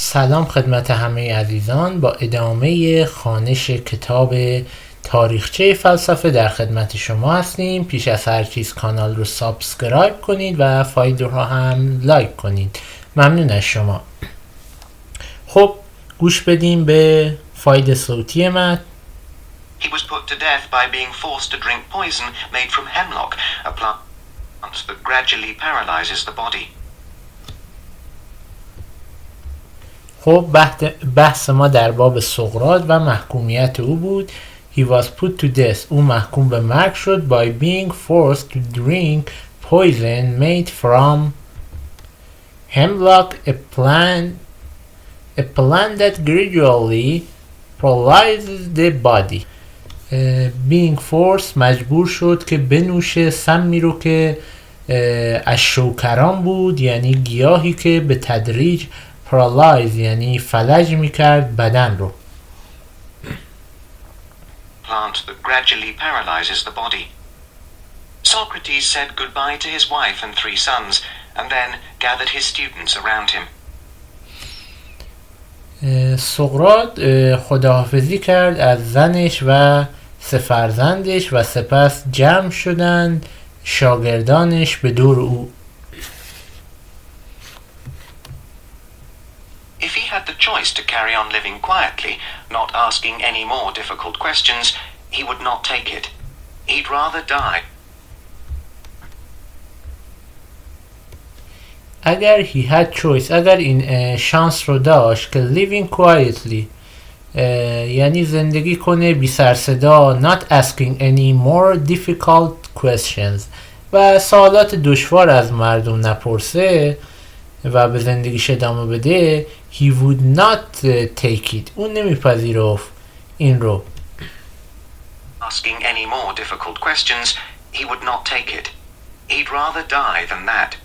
سلام خدمت همه عزیزان. با ادامه خوانش کتاب تاریخچه فلسفه در خدمت شما هستیم. پیش از هر چیز کانال رو سابسکرایب کنید و فایل رو هم لایک کنید. ممنون از شما. خب گوش بدیم به فایل صوتی من. He was put to death by being forced to drink poison made from hemlock, a plant that gradually paralyzes the body. خب بحث ما در باب سقراط و محکومیت او بود. He was put to death. او محکوم به مرگ شد by being forced to drink poison made from hemlock, a plant that gradually paralyzes the body. being forced مجبور شد که بنوشه سمی رو که از شوکران بود، یعنی گیاهی که به تدریج paralyze یعنی فلج میکرد بدن رو. Plant that gradually paralyzes the body. Socrates said goodbye to his wife and 3 sons and then gathered his students around him. سقراط خداحافظی کرد از زنش و 3 فرزندش و سپس جمع شدند شاگردانش به دور او. If he had the choice to carry on living quietly, not asking any more difficult questions, he would not take it. He'd rather die. اگر he had choice، اگر این شانس رو داشت که living quietly یعنی زندگی کنه بی سر صدا، not asking any more difficult questions و سوالات دشوار از مردم نپرسه و به زندگیش ادامه بده، he would not take it. اون نمیپذیرفت این رو. Asking any more difficult questions, he would not take it. He'd rather die than that.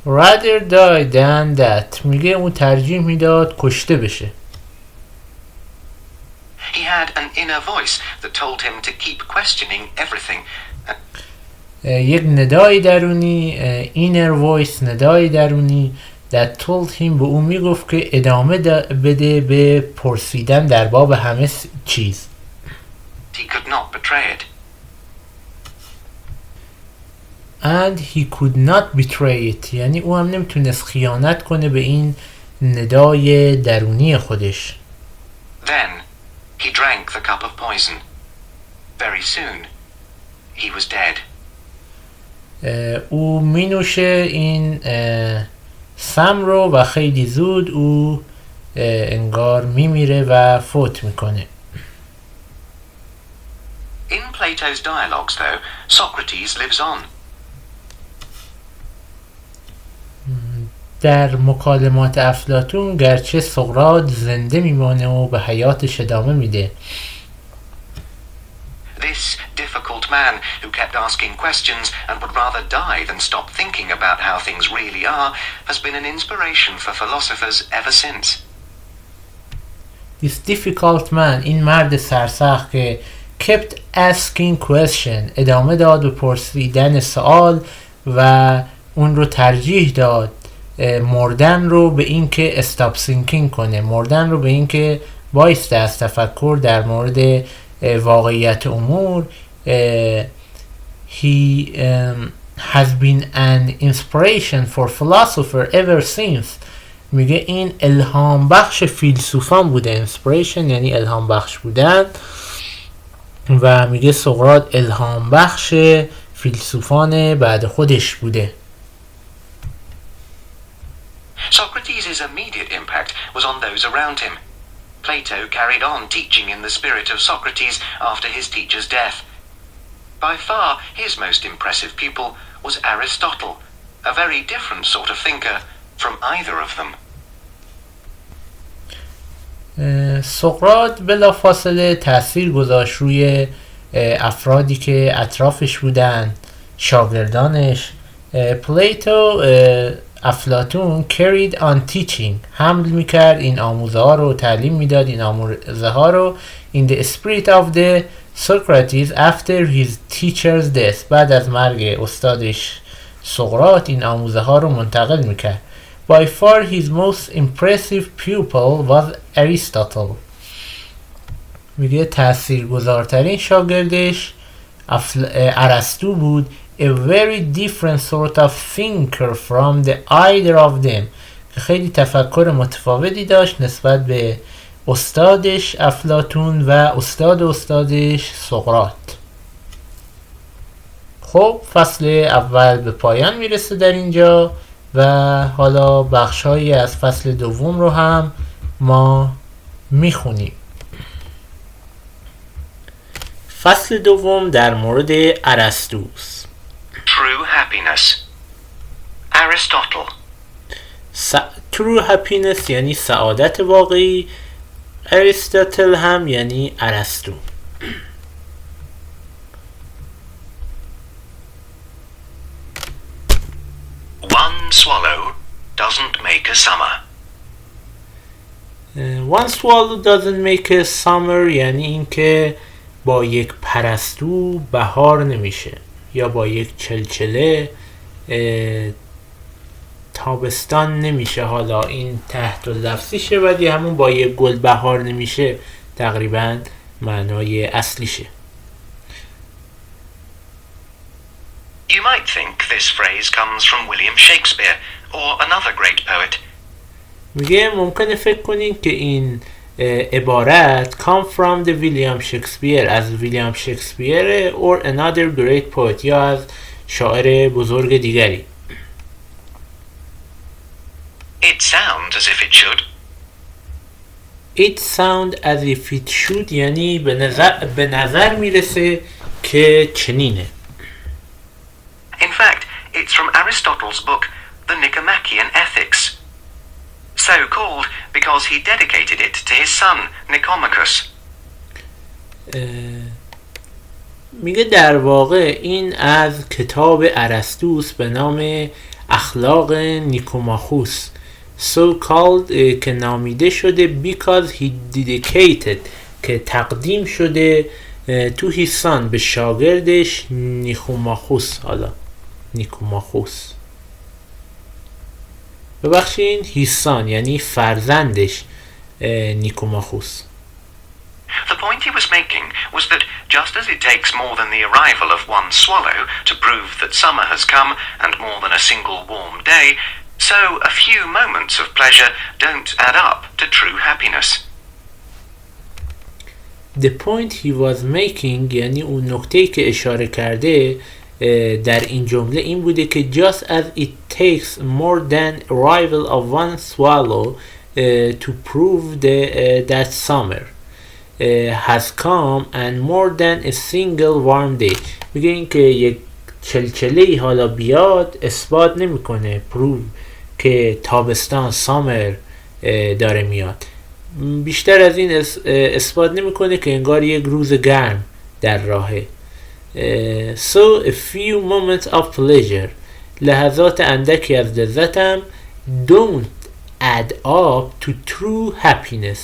rather die than that. میگه اون ترجیح میداد کشته بشه. He had an inner voice that told him to keep questioning everything. یک ندای درونی، inner voice، ندای درونی that told him، به اون میگفت که ادامه بده به پرسیدن در باب همه چیز. He could not betray it. and he could not betray it. یعنی او هم نمیتونست خیانت کنه به این ندای درونی خودش. Then he drank the cup of poison. Very soon he was dead. او مینوشه این سم رو و خیلی زود او انگار میمیره و فوت میکنه. In Plato's dialogues though, Socrates lives on. در مکالمات افلاطون گرچه سقراط زنده میمانه و به حیاتش ادامه میده. This difficult man who kept asking questions and would rather die than stop thinking about how things really are has been an inspiration for philosophers ever since. This difficult man، این مرد سرسخت که kept asking question، ادامه داد به پرسیدن سوال و اون رو ترجیح داد مردن رو به این که stop thinking کنه، مردن رو به این که بایسته از تفکر در مورد واقعیت امور. He has been an inspiration for philosopher ever since. میگه این الهام بخش فیلسوفان بوده. inspiration یعنی الهام بخش بودن و میگه سقراط الهام بخش فیلسوفان بعد خودش بوده. Socrates' immediate impact was on those around him. Plato carried on teaching in the spirit of Socrates after his teacher's death. By far his most impressive pupil was Aristotle, a very different sort of thinker from either of them. سقراط بلافاصله تأثیر گذاشت روی افرادی که اطرافش بودن، شاگردانش. پلیتو افلاطون carried on teaching، حمل میکرد این آموزه ها رو، تعلیم میداد این آموزه ها رو in the spirit of the Socrates after his teacher's death، بعد از مرگ استادش سقراط این آموزه ها رو منتقل میکرد. By far his most impressive pupil was Aristotle. میگه تاثیرگذارترین شاگردش ارسطو بود. A very different sort of thinker from the either of them. که خیلی تفکر متفاوتی داشت نسبت به استادش افلاطون و استادش سقراط. خب فصل اول به پایان میرسه در اینجا و حالا بخشهایی از فصل دوم رو هم ما میخونیم. فصل دوم در مورد ارسطوست. True happiness. Aristotle. True happiness یعنی سعادت واقعی. اریستاتل هم یعنی ارسطو. One swallow doesn't make a summer. One swallow doesn't make a summer یعنی اینکه با یک پرستو بهار نمیشه یا با یک چلچله تابستان نمیشه. حالا این تحت لفظیشه ولی همون با یک گل بهار نمیشه تقریبا معنای اصلیشه. You might think this phrase comes from William Shakespeare or another great poet. میگه ممکنه فکر کنین که این عبارت come from the William Shakespeare از ویلیام شکسپیر or another great poet یا از شاعر بزرگ دیگری. It sounds as if it should. It sound as if it should یعنی به نظر میرسه که چنینه. In fact, it's from Aristotle's book, The Nicomachean Ethics. So called because he dedicated it to his son, Nicomachus. میگه در واقع این از کتاب ارسطوست به نام اخلاق نیکوماخوس. So called که نامیده شده because he dedicated که تقدیم شده to his son به شاگردش نیکوماخوس. حالا نیکوماخوس ببخشین his son یعنی فرزندش نیکوماخوس. The point he was making was that just as it takes more than the arrival of one swallow to prove that summer has come and more than a single warm day, so a few moments of pleasure don't add up to true happiness. The point he was making یعنی اون نکته‌ای که اشاره کرده در این جمله این بوده که just as it takes more than arrival of one swallow to prove that summer has come and more than a single warm day. میگه این که یک چلچله‌ای حالا بیاد اثبات نمیکنه prove که تابستان سامر داره میاد. بیشتر از این اثبات نمیکنه که انگار یک روز گرم در راهه. So a few moments of pleasure لحظات اندکی از لذتم don't add up to true happiness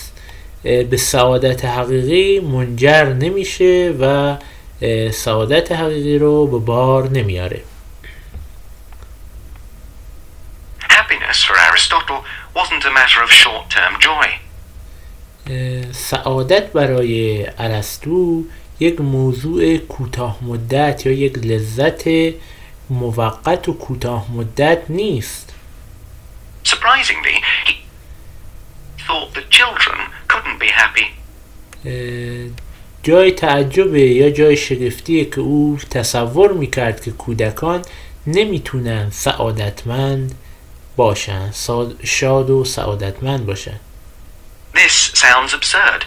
به سعادت حقیقی منجر نمیشه و سعادت حقیقی رو به بار نمیاره. Happiness for Aristotle wasn't a matter of short-term joy. سعادت برای ارسطو یک موضوع کوتاه مدت یا یک لذت موقت و کوتاه مدت نیست. Surprisingly, he thought that children couldn't be happy. جای تعجبه یا جای شگفتیه که او تصور میکرد که کودکان نمیتونن سعادتمند باشن، شاد و سعادتمند باشن. This sounds absurd.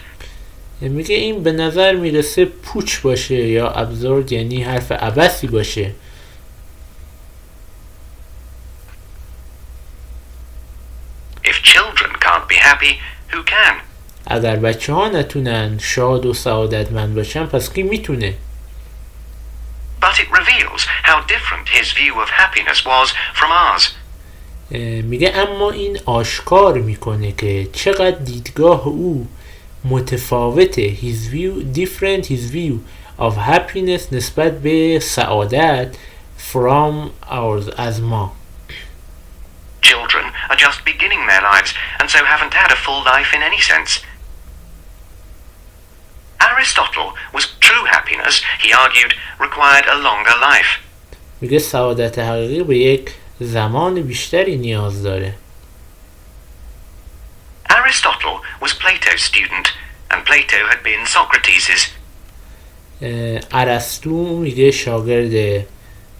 میگه این به نظر میرسه پوچ باشه یا ابزورد یعنی حرف عبثی باشه. If children can't be happy, who can? اگر بچه ها نتونن شاد و سعادتمند باشن پس کی میتونه؟ But it reveals how different his view of happiness was from ours. میگه اما این آشکار میکنه که چقدر دیدگاه او متفاوته. his view of happiness نسبت به سعادت from ours از ما. Children are just beginning their lives and so haven't had a full life in any sense. Aristotle was true happiness, he argued, required a longer life. میگه سعادت حقیقی به یک زمان بیشتری نیاز داره. Aristotle was Plato's student and Plato had been Socrates's. ارسطو میگه شاگرد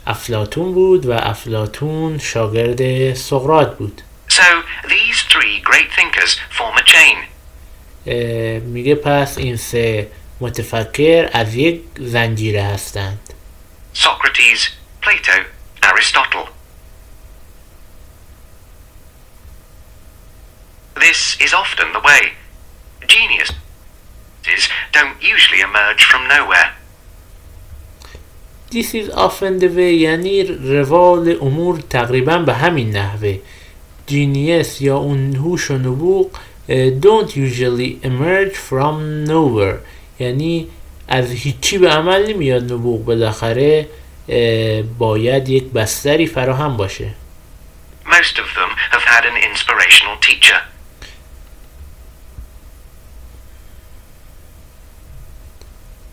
افلاطون بود و افلاطون شاگرد سقراط بود. So these three great thinkers form a chain. میگه پس این سه متفکر از یک زنجیره هستند. Socrates, Plato, Aristotle. This is often the way. Geniuses don't usually emerge from nowhere. This is often the way یعنی روال امور تقریبا به همین نحوه. جینیس یا اون هوش و نبوغ don't usually emerge from nowhere یعنی از هیچی به عمل نمیاد نبوغ، بالاخره باید یک بستری فراهم باشه. Most of them have had an inspirational teacher.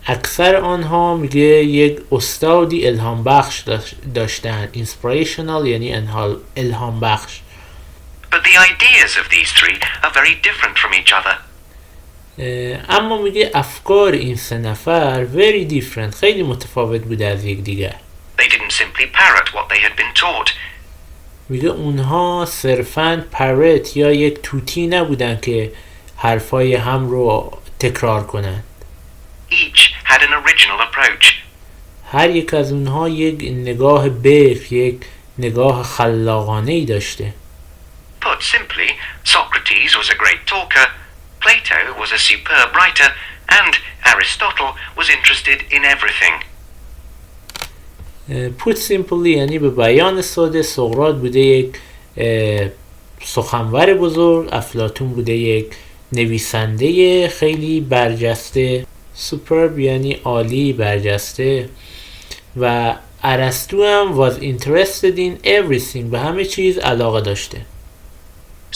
اکثر آنها میگه یک استادی الهام بخش داشتن. inspirational یعنی الهام بخش. But the ideas of these three are very different from each other. اما میگه افکار این سه نفر very different خیلی متفاوت بوده از یک دیگر. They didn't simply parrot what they had been taught. میگه اونها صرفاً پرت یا یک توتی نبودن که حرفای هم رو تکرار کنن. Each had an original approach. هر یک از اونها یک نگاه بکر، یک نگاه خلاقانه‌ای داشته. Put simply, Socrates was a great talker, Plato was a superb writer, and Aristotle was interested in everything. Put simply یعنی به بیان ساده، سقراط بوده یک سخنور بزرگ، افلاطون بوده یک نویسنده خیلی برجسته، superb یعنی عالی، برجسته، و ارسطو هم was interested in everything به همه چیز علاقه داشته.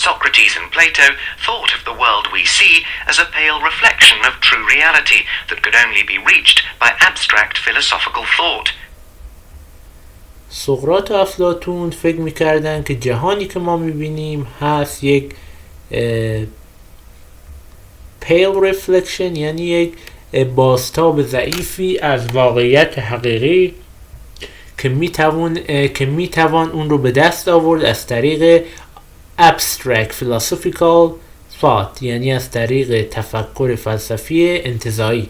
Socrates and Plato thought of the world we see as a pale reflection of true reality that could only be reached by abstract philosophical thought. سقراط و افلاطون فکر می‌کردن که جهانی که ما می‌بینیم هست یک pale reflection یعنی یک بازتاب ضعیفی از واقعیت حقیقی که میتوان اون رو به دست آورد از طریق abstract philosophical thought یعنی از طریق تفکر فلسفی انتزاعی.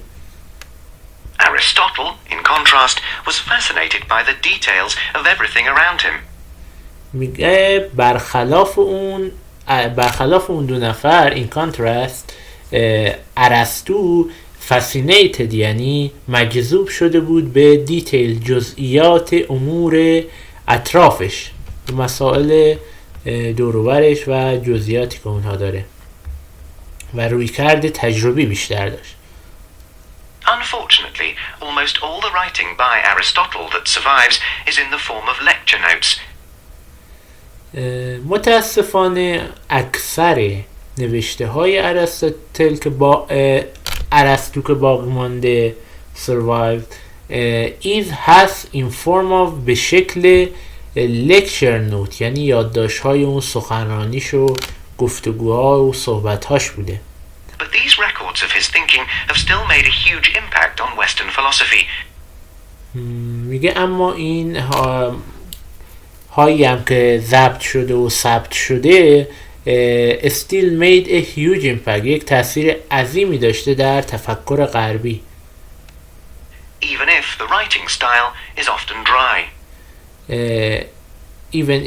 Aristotle, in contrast, was fascinated by the details of everything around him. میگه برخلاف اون دو نفر in contrast ارسطو fascinated یعنی مجذوب شده بود به دیتیل، جزئیات امور اطرافش، مسائل دوروبرش و جزئیاتی که اونها داره و رویکرد تجربی بیشتر داشت. Unfortunately, almost all the writing by Aristotle that survives is in the form of lecture notes. متاسفانه اکثر نوشته های ارسطو که باقی مانده survived هست in form of به شکل lecture note یعنی یادداشت های اون سخنرانیش و گفتگوها و صحبتهاش بوده. But these records of his thinking have still made a huge impact on Western philosophy. میگه اما این هایی هم که ضبط شده و ثبت شده still made a huge impact یک تأثیر عظیمی داشته در تفکر غربی. Even if the writing style is often dry.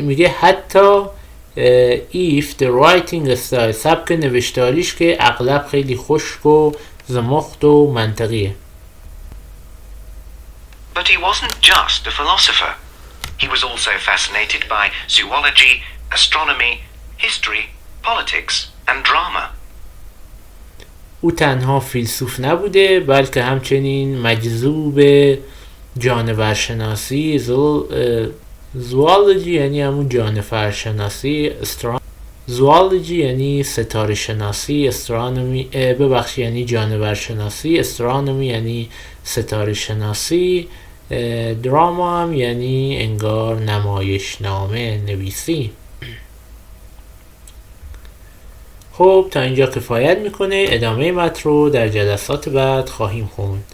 میگه حتی if the writing style سبک نوشتاریش که اغلب خیلی خشک و زمخت و منطقیه. But he wasn't just a philosopher. He was also fascinated by zoology, astronomy, history, politics and drama. او تنها فیلسوف نبوده بلکه همچنین مجذوب جانورشناسی، زوالوجی یعنی همون جانورشناسی، زوالوجی یعنی ستاره شناسی، استرانومی یعنی جانورشناسی، استرانومی یعنی ستاره شناسی، دراما هم یعنی انگار نمایشنامه نویسی. خب تا اینجا کفایت میکنه. ادامه متن رو در جلسات بعد خواهیم خوند.